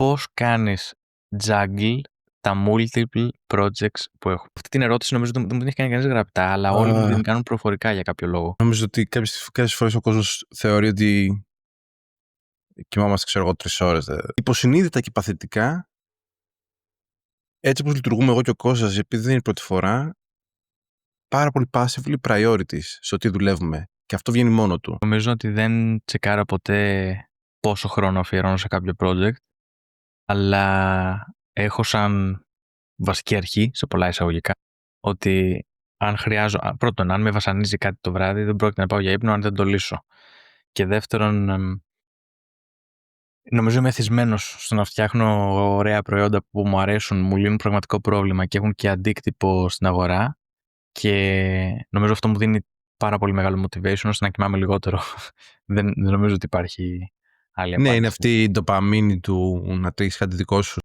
πώς κάνεις juggle τα multiple projects που έχω. Αυτή την ερώτηση νομίζω δεν μου την έχει κάνει κανείς γραπτά, αλλά όλοι μου την κάνουν προφορικά για κάποιο λόγο. Νομίζω ότι κάποιες φορές ο κόσμος θεωρεί ότι κοιμάμαστε, ξέρω εγώ, 3 ώρες. Υποσυνείδητα και παθητικά, έτσι όπως λειτουργούμε εγώ και ο Κώστας, επειδή δεν είναι η πρώτη φορά, πάρα πολύ passively priorities σε ό,τι δουλεύουμε. Και αυτό βγαίνει μόνο του. Νομίζω ότι δεν τσεκάρω ποτέ πόσο χρόνο αφιερώνω σε κάποιο project, αλλά έχω σαν βασική αρχή, σε πολλά εισαγωγικά, ότι πρώτον, αν με βασανίζει κάτι το βράδυ, δεν πρόκειται να πάω για ύπνο αν δεν το λύσω. Και δεύτερον, νομίζω είμαι εθισμένος στο να φτιάχνω ωραία προϊόντα που μου αρέσουν, μου λύνουν πραγματικό πρόβλημα και έχουν και αντίκτυπο στην αγορά. Και νομίζω αυτό μου δίνει πάρα πολύ μεγάλο motivation ώστε να κοιμάμαι λιγότερο. δεν νομίζω ότι υπάρχει άλλη απάντηση. Ναι, είναι αυτή η ντοπαμίνη του να τρέχεις κάτι δικό σου.